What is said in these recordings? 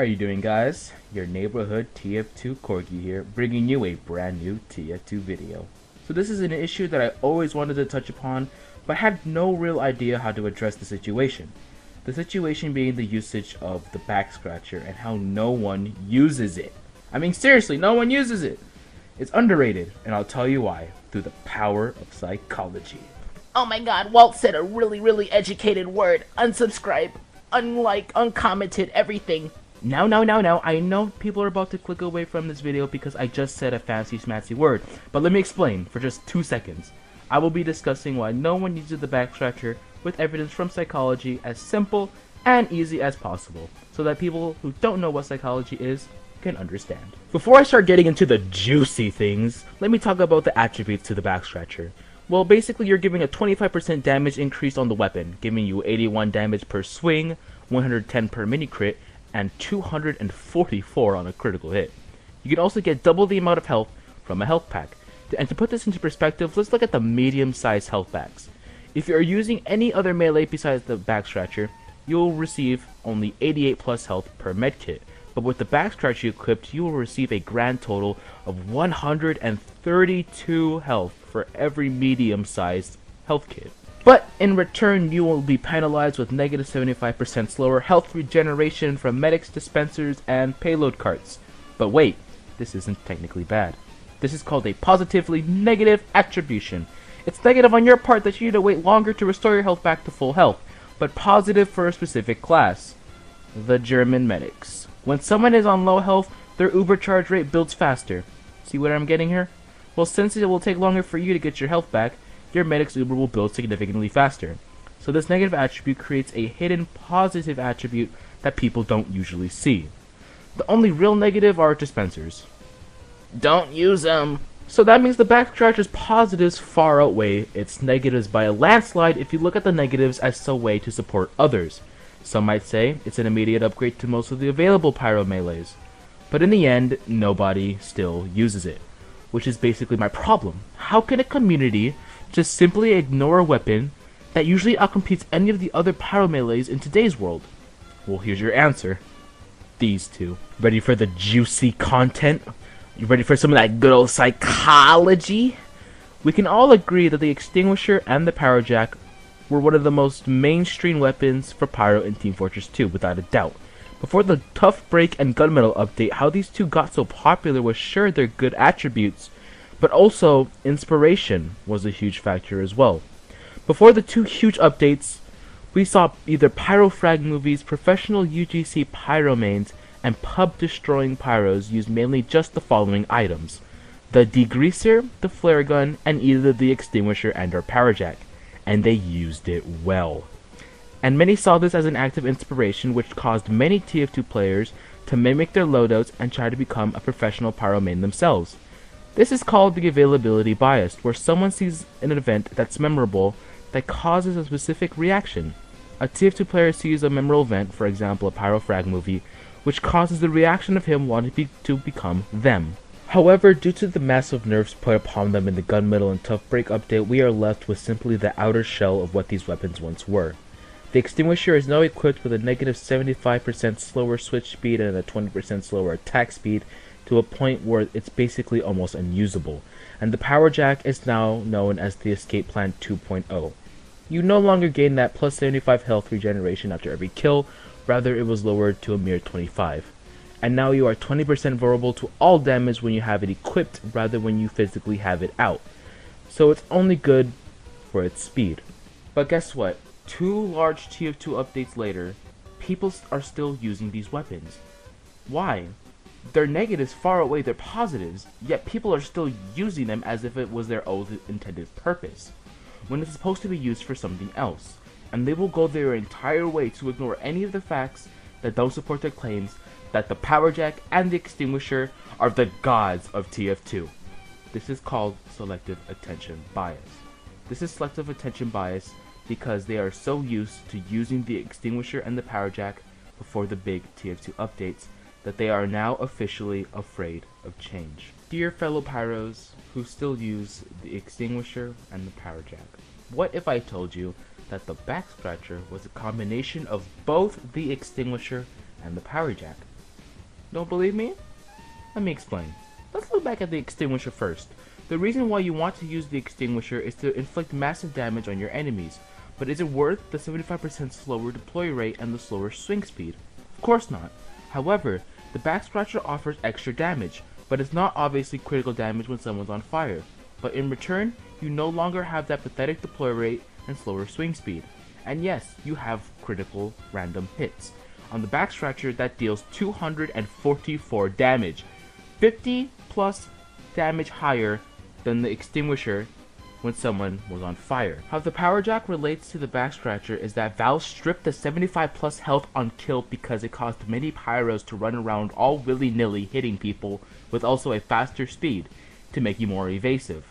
you doing, guys? Your neighborhood TF2 Corgi here, bringing you a brand new TF2 video. So this is an issue that I always wanted to touch upon, but had no real idea how to address the situation. The situation being the usage of the Backscratcher and how no one uses it. I mean, seriously, no one uses it. It's underrated, and I'll tell you why, through the power of psychology. Oh my god, Walt said a really educated word. Unsubscribe, unlike, uncommented, everything. No, I know people are about to click away from this video because I just said a fancy smatsy word, but let me explain for just 2 seconds. I will be discussing why no one uses the Backscratcher with evidence from psychology as simple and easy as possible, so that people who don't know what psychology is can understand. Before I start getting into the juicy things, let me talk about the attributes to the Backscratcher. Well, basically you're giving a 25% damage increase on the weapon, giving you 81 damage per swing, 110 per mini crit, and 244 on a critical hit. You can also get double the amount of health from a health pack. And to put this into perspective, let's look at the medium-sized health packs. If you are using any other melee besides the Backscratcher, you'll receive only 88 plus health per medkit. But with the Backscratcher equipped, you will receive a grand total of 132 health for every medium-sized health kit. But in return, you will be penalized with negative 75% slower health regeneration from medics, dispensers, and payload carts. But wait, this isn't technically bad. This is called a positively negative attribution. It's negative on your part that you need to wait longer to restore your health back to full health, but positive for a specific class, the German medics. When someone is on low health, their uber charge rate builds faster. See what I'm getting here? Well, since it will take longer for you to get your health back, your medic's uber will build significantly faster. So this negative attribute creates a hidden positive attribute that people don't usually see. The only real negative are dispensers. Don't use them. So that means the Backscratcher's positives far outweigh its negatives by a landslide if you look at the negatives as a way to support others. Some might say it's an immediate upgrade to most of the available pyro melees. But in the end, nobody still uses it. Which is basically my problem. How can a community just simply ignore a weapon that usually outcompetes any of the other pyro melees in today's world? Well, here's your answer. These two. Ready for the juicy content? You ready for some of that good old psychology? We can all agree that the Extinguisher and the Power Jack were one of the most mainstream weapons for Pyro in Team Fortress 2, without a doubt. Before the Tough Break and Gunmetal update, how these two got so popular was sure their good attributes, but also inspiration was a huge factor as well. Before the two huge updates, we saw either Pyro Frag movies, professional UGC Pyro mains, and pub-destroying pyros use mainly just the following items: the degreaser, the flare gun, and either the Extinguisher and or Power Jack. And they used it well. And many saw this as an act of inspiration, which caused many TF2 players to mimic their loadouts and try to become a professional pyro main themselves. This is called the availability bias, where someone sees an event that's memorable that causes a specific reaction. A TF2 player sees a memorable event, for example a Pyro Frag movie, which causes the reaction of him wanting to become them. However, due to the massive nerfs put upon them in the Gunmetal and Tough Break update, we are left with simply the outer shell of what these weapons once were. The Extinguisher is now equipped with a negative 75% slower switch speed and a 20% slower attack speed, to a point where it's basically almost unusable, and the Power Jack is now known as the Escape Plan 2.0. You no longer gain that plus 75 health regeneration after every kill, rather it was lowered to a mere 25. And now you are 20% vulnerable to all damage when you have it equipped, rather when you physically have it out. So it's only good for its speed. But guess what? 2 large TF2 updates later, people are still using these weapons. Why? Their negatives far outweigh their positives, yet people are still using them as if it was their own intended purpose, when it's supposed to be used for something else. And they will go their entire way to ignore any of the facts that don't support their claims that the Power Jack and the Extinguisher are the gods of TF2. This is called selective attention bias. This is selective attention bias because they are so used to using the Extinguisher and the Power Jack before the big TF2 updates that they are now officially afraid of change. Dear fellow Pyros who still use the Extinguisher and the Power Jack, what if I told you that the Backscratcher was a combination of both the Extinguisher and the Power Jack? Don't believe me? Let me explain. Let's look back at the extinguisher first. The reason why you want to use the extinguisher is to inflict massive damage on your enemies, but is it worth the 75% slower deploy rate and the slower swing speed? Of course not. However, the Backscratcher offers extra damage, but it's not obviously critical damage when someone's on fire. But in return, you no longer have that pathetic deploy rate and slower swing speed. And yes, you have critical random hits. On the Backscratcher, that deals 244 damage, 50 plus damage higher than the extinguisher when someone was on fire. How the power jack relates to the Backscratcher is that Valve stripped the 75 plus health on kill because it caused many pyros to run around all willy-nilly hitting people with also a faster speed to make you more evasive.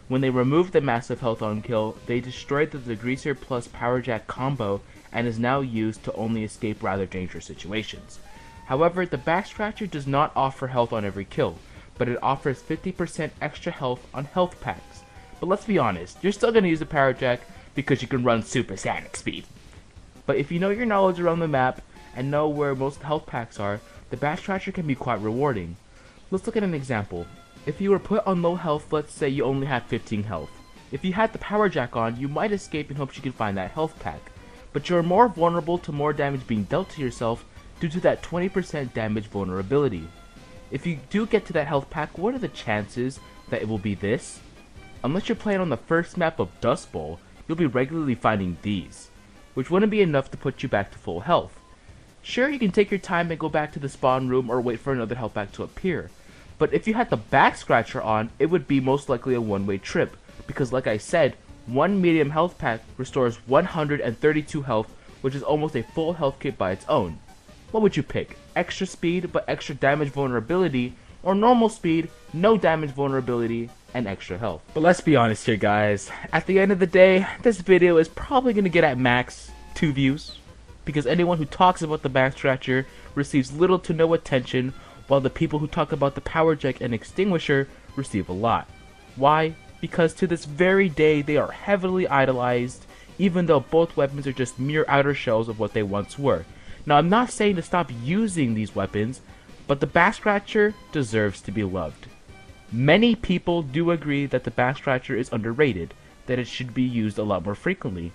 When they removed the massive health on kill, they destroyed the degreaser plus power jack combo and is now used to only escape rather dangerous situations. However, the Backscratcher does not offer health on every kill, but it offers 50% extra health on health packs. But let's be honest, you're still going to use the power jack because you can run supersonic speed. But if you know your knowledge around the map and know where most health packs are, the Backscratcher can be quite rewarding. Let's look at an example. If you were put on low health, let's say you only had 15 health. If you had the power jack on, you might escape in hopes you can find that health pack. But you're more vulnerable to more damage being dealt to yourself due to that 20% damage vulnerability. If you do get to that health pack, what are the chances that it will be this? Unless you're playing on the first map of Dust Bowl, you'll be regularly finding these, which wouldn't be enough to put you back to full health. Sure, you can take your time and go back to the spawn room or wait for another health pack to appear, but if you had the Backscratcher on, it would be most likely a one-way trip, because like I said, one medium health pack restores 132 health, which is almost a full health kit by its own. What would you pick? Extra speed but extra damage vulnerability, or normal speed, no damage vulnerability, and extra health? But let's be honest here guys, at the end of the day, this video is probably going to get at max 2 views, because anyone who talks about the Backscratcher receives little to no attention, while the people who talk about the power jack and extinguisher receive a lot. Why? Because to this very day they are heavily idolized, even though both weapons are just mere outer shells of what they once were. Now I'm not saying to stop using these weapons, but the Backscratcher deserves to be loved. Many people do agree that the Backscratcher is underrated, that it should be used a lot more frequently.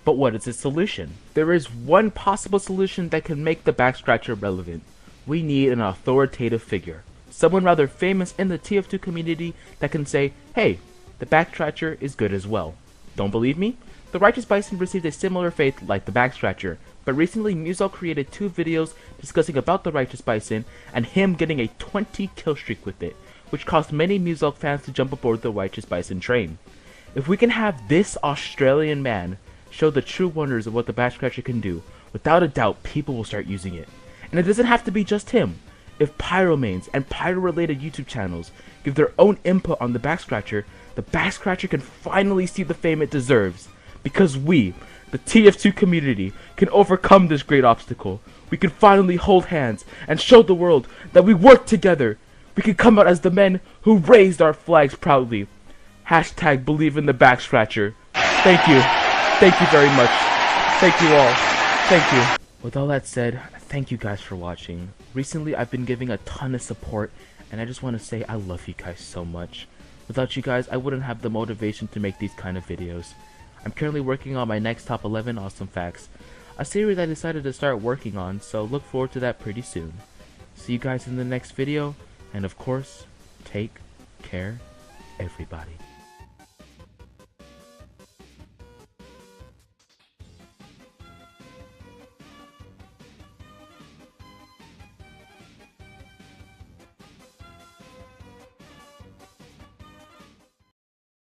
But what is its solution? There is one possible solution that can make the Backscratcher relevant. We need an authoritative figure. Someone rather famous in the TF2 community that can say, hey, the Backscratcher is good as well. Don't believe me? The Righteous Bison received a similar fate like the Backscratcher, but recently Muzel created 2 videos discussing about the Righteous Bison and him getting a 20 kill streak with it, which caused many Muzel fans to jump aboard the Righteous Bison train. If we can have this Australian man show the true wonders of what the Backscratcher can do, without a doubt people will start using it. And it doesn't have to be just him. If pyromains and pyro-related YouTube channels give their own input on the Backscratcher can finally see the fame it deserves. Because we, the TF2 community, can overcome this great obstacle. We can finally hold hands and show the world that we work together. We can come out as the men who raised our flags proudly. Hashtag believe in the Backscratcher. Thank you. Thank you very much. Thank you all. Thank you. With all that said, thank you guys for watching. Recently I've been giving a ton of support, and I just want to say I love you guys so much. Without you guys, I wouldn't have the motivation to make these kind of videos. I'm currently working on my next top 11 awesome facts, a series I decided to start working on, so look forward to that pretty soon. See you guys in the next video, and of course, take care, everybody.